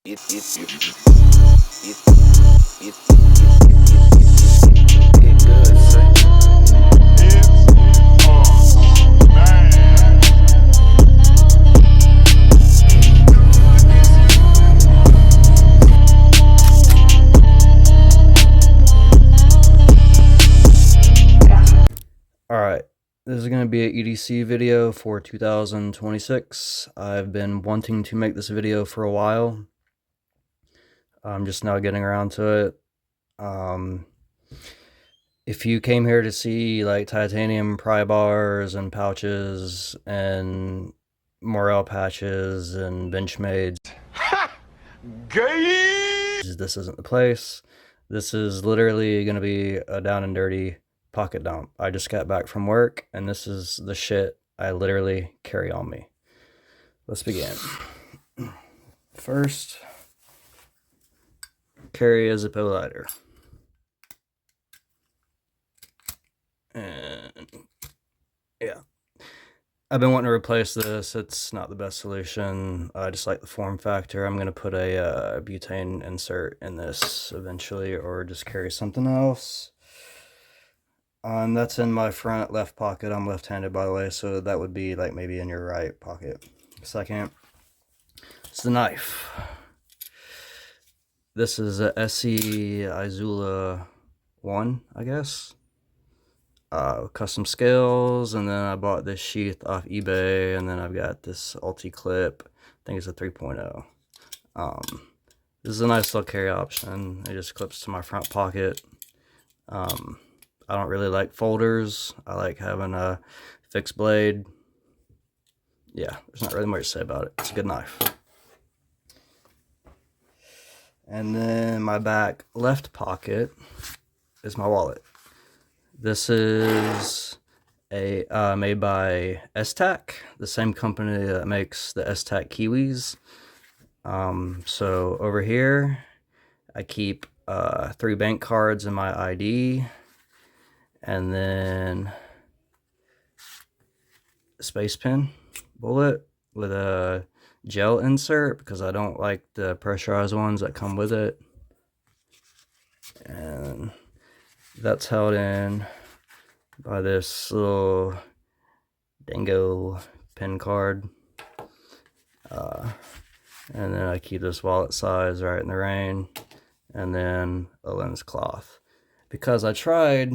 Alright, this is going to be an EDC video for 2026. I've been wanting to make this video for a while. I'm just now getting around to it. If you came here to see like titanium pry bars and pouches and morale patches and Benchmades, this isn't the place. This is literally going to be a down and dirty pocket dump. I just got back from work and this is the shit I literally carry on me. Let's begin. First, carry a Zippo lighter. And yeah, I've been wanting to replace this. It's not the best solution. I just like the form factor. I'm going to put a butane insert in this eventually, or just carry something else. That's in my front left pocket. I'm left-handed, by the way, so that would be like maybe in your right pocket. Second, it's the knife. This is a SE Izula 1, I guess. Custom scales, and then I bought this sheath off eBay, and then I've got this Ulti clip. I think it's a 3.0. This is a nice little carry option. It just clips to my front pocket. I don't really like folders. I like having a fixed blade. Yeah, there's not really much to say about it. It's a good knife. And then my back left pocket is my wallet. This is a made by STAC, the same company that makes the STAC Kiwis. So over here, I keep 3 bank cards and my ID, and then a space pen bullet with a gel insert because I don't like the pressurized ones that come with it. And that's held in by this little dingo pen card. And then I keep this wallet size right in the rain, and then a lens cloth. Because I tried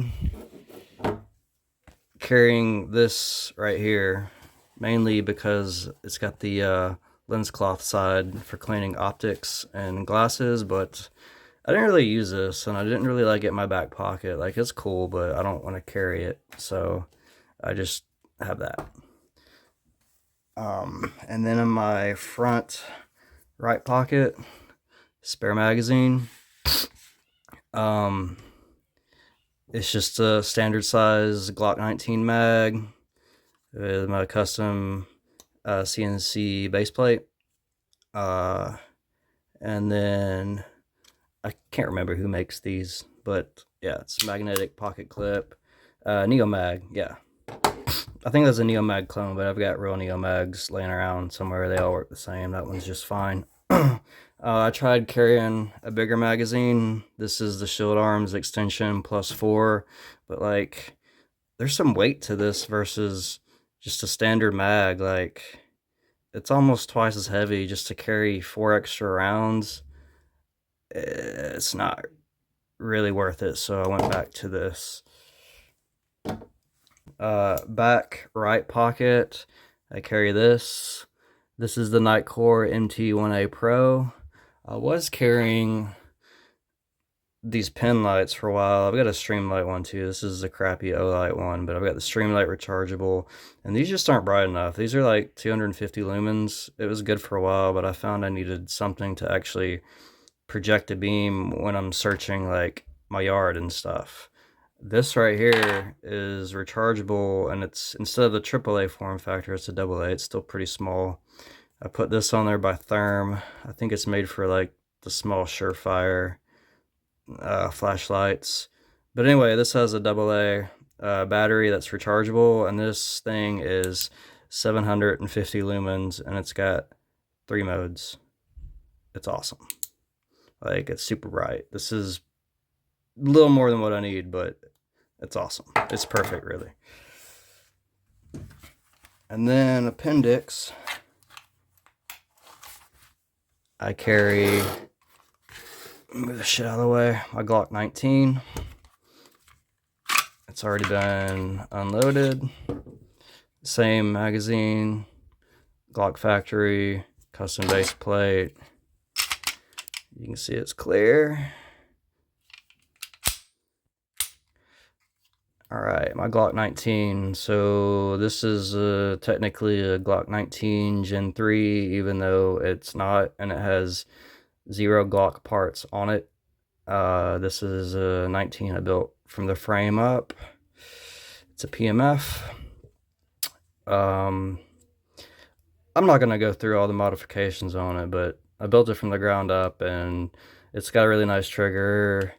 carrying this right here, mainly because it's got the lens cloth side for cleaning optics and glasses, but I didn't really use this, and I didn't really like it in my back pocket. Like, it's cool, but I don't want to carry it, so I just have that. And then in my front right pocket, spare magazine. It's just a standard size Glock 19 mag with my custom CNC base plate. And then I can't remember who makes these, but yeah, it's magnetic pocket clip. Neomag, yeah. I think that's a Neomag clone, but I've got real Neomags laying around somewhere. They all work the same. That one's just fine. I tried carrying a bigger magazine. This is the Shield Arms extension +4, but like, there's some weight to this versus just a standard mag. Like, it's almost twice as heavy just to carry 4 extra rounds. It's not really worth it, so I went back to this. Back right pocket, I carry this. This is the Nightcore MT1A Pro. I was carrying these pen lights for a while. I've got a Streamlight one too. This is a crappy Olight one, but I've got the Streamlight rechargeable, and these just aren't bright enough. These are like 250 lumens. It was good for a while, but I found I needed something to actually project a beam when I'm searching like my yard and stuff. This right here is rechargeable, and it's, instead of the AAA form factor, it's a AA. It's still pretty small. I put this on there by Therm. I think it's made for like the small Surefire flashlights. But anyway, this has a AA battery that's rechargeable, and this thing is 750 lumens, and it's got 3 modes. It's awesome. Like, it's super bright. This is a little more than what I need, but it's awesome. It's perfect, really. And then appendix, I carry, move the shit out of the way, my Glock 19. It's already been unloaded. Same magazine, Glock factory, custom base plate. You can see it's clear. Alright, my Glock 19. So this is technically a Glock 19 Gen 3, even though it's not, and it has 0 Glock parts on it. This is a 19 I built from the frame up. It's a PMF. I'm not going to go through all the modifications on it, but I built it from the ground up, and it's got a really nice trigger,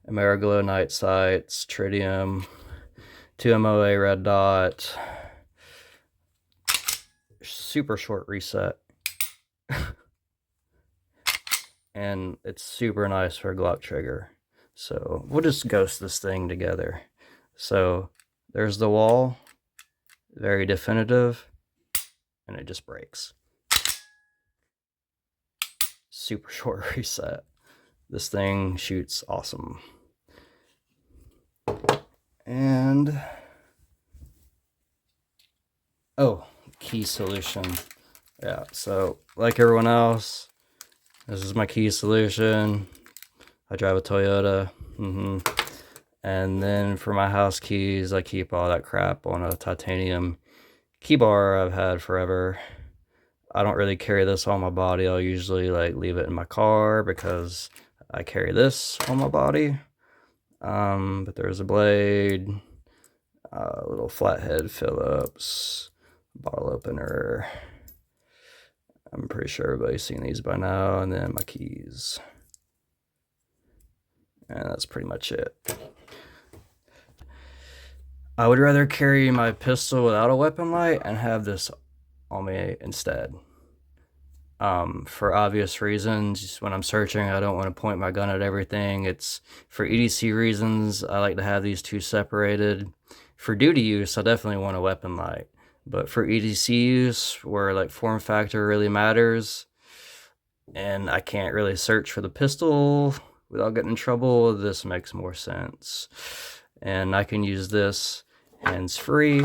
Ameriglow night sights, tritium, 2 MOA red dot, super short reset, and it's super nice for a Glock trigger. So we'll just ghost this thing together. So there's the wall, very definitive, and it just breaks. Super short reset. This thing shoots awesome. And oh, key solution. Yeah, so like everyone else, this is my key solution. I drive a Toyota. And then for my house keys, I keep all that crap on a titanium key bar I've had forever. I don't really carry this on my body. I'll usually like leave it in my car because I carry this on my body. But there's a blade, little flathead Phillips, bottle opener. I'm pretty sure everybody's seen these by now. And then my keys. And that's pretty much it. I would rather carry my pistol without a weapon light and have this on me instead. For obvious reasons, when I'm searching, I don't want to point my gun at everything. It's for EDC reasons, I like to have these two separated. For duty use, I definitely want a weapon light. But for EDC use, where like form factor really matters, and I can't really search for the pistol without getting in trouble, this makes more sense. And I can use this hands-free.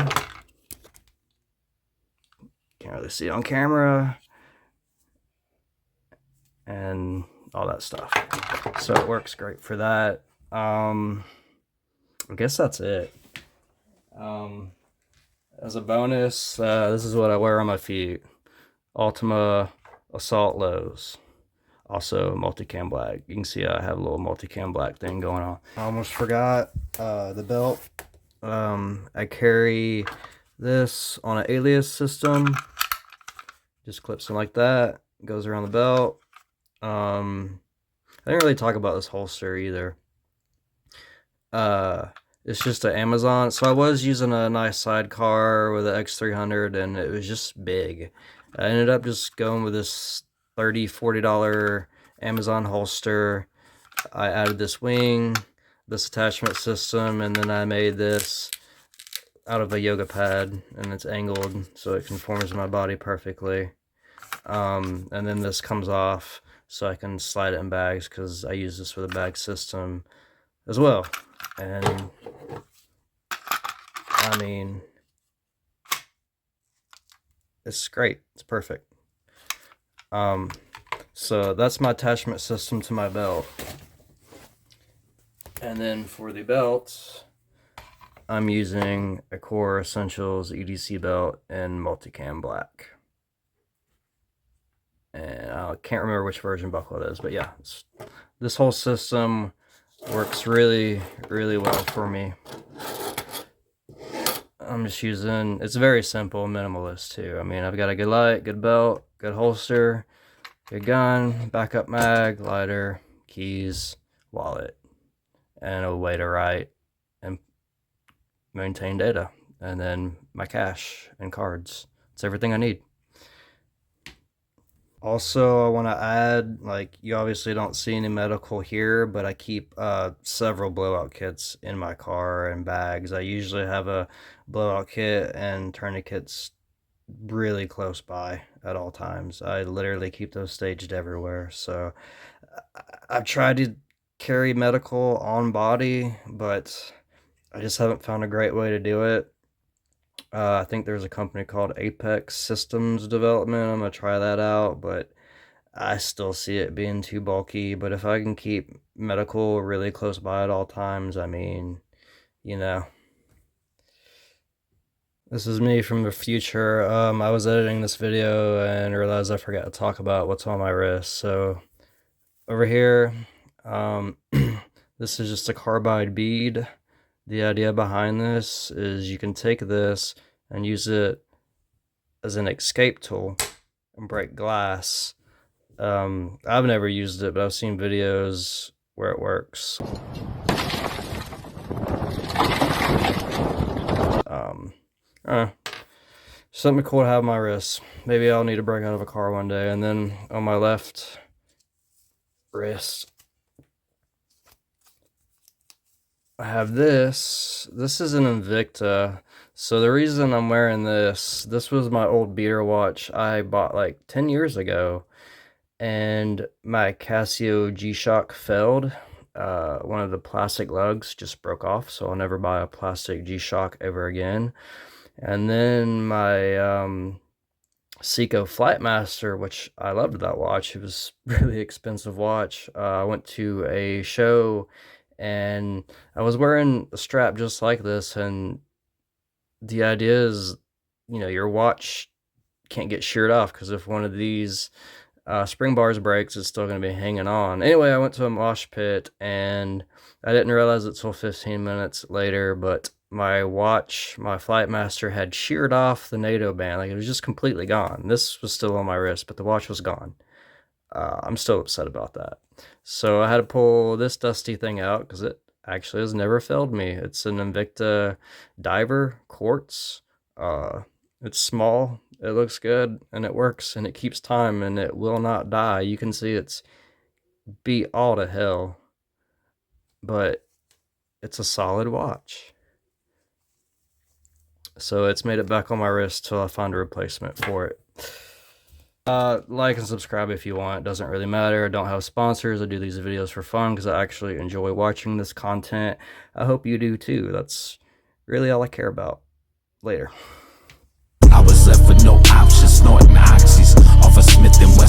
Can't really see it on camera. And all that stuff. So it works great for that. I guess that's it. As a bonus, this is what I wear on my feet. Ultima Assault Lows. Also multicam black. You can see I have a little multicam black thing going on. I almost forgot the belt. I carry this on an alias system. Just clips in like that. Goes around the belt. I didn't really talk about this holster either. It's just an Amazon. So I was using a nice sidecar with an X300, and it was just big. I ended up just going with this $30-$40 Amazon holster. I added this wing, this attachment system, and then I made this out of a yoga pad, and it's angled so it conforms to my body perfectly. And then this comes off so I can slide it in bags, because I use this with a bag system as well. And I mean, it's great. It's perfect. So that's my attachment system to my belt. And then for the belts, I'm using a Core Essentials EDC belt in multicam black. And I can't remember which version buckle it is, but yeah, this whole system works really, really well for me. I'm just using, it's very simple, minimalist too. I mean, I've got a good light, good belt, good holster, good gun, backup mag, lighter, keys, wallet, and a way to write and maintain data. And then my cash and cards. It's everything I need. Also, I want to add, like, you obviously don't see any medical here, but I keep several blowout kits in my car and bags. I usually have a blowout kit and tourniquets really close by at all times. I literally keep those staged everywhere. So I've tried to carry medical on body, but I just haven't found a great way to do it. I think there's a company called Apex Systems Development. I'm gonna try that out, but I still see it being too bulky. But if I can keep medical really close by at all times, I mean, you know, this is me from the future. I was editing this video and realized I forgot to talk about what's on my wrist. So over here, this is just a carbide bead. The idea behind this is you can take this and use it as an escape tool and break glass. I've never used it, but I've seen videos where it works. Something cool to have on my wrist. Maybe I'll need to break out of a car one day. And then on my left wrist, I have this. This is an Invicta. So the reason I'm wearing this was my old beater watch I bought like 10 years ago. And my Casio G-Shock failed. One of the plastic lugs just broke off, so I'll never buy a plastic G-Shock ever again. And then my Seiko Flightmaster, which I loved that watch. It was a really expensive watch. I went to a show and I was wearing a strap just like this, and the idea is, you know, your watch can't get sheared off because if one of these spring bars breaks, it's still going to be hanging on. Anyway, I went to a mosh pit and I didn't realize it till 15 minutes later, but my watch, my Flightmaster, had sheared off the NATO band. Like, it was just completely gone. This was still on my wrist, but the watch was gone. I'm still upset about that. So I had to pull this dusty thing out because it actually has never failed me. It's an Invicta Diver Quartz. It's small, it looks good, and it works, and it keeps time, and it will not die. You can see it's beat all to hell, but it's a solid watch. So it's made it back on my wrist till I find a replacement for it. Like and subscribe if you want. It doesn't really matter. I don't have sponsors. I do these videos for fun because I actually enjoy watching this content. I hope you do too. That's really all I care about. Later. I was left with no options, snorting oxys off of Smith and Wesson.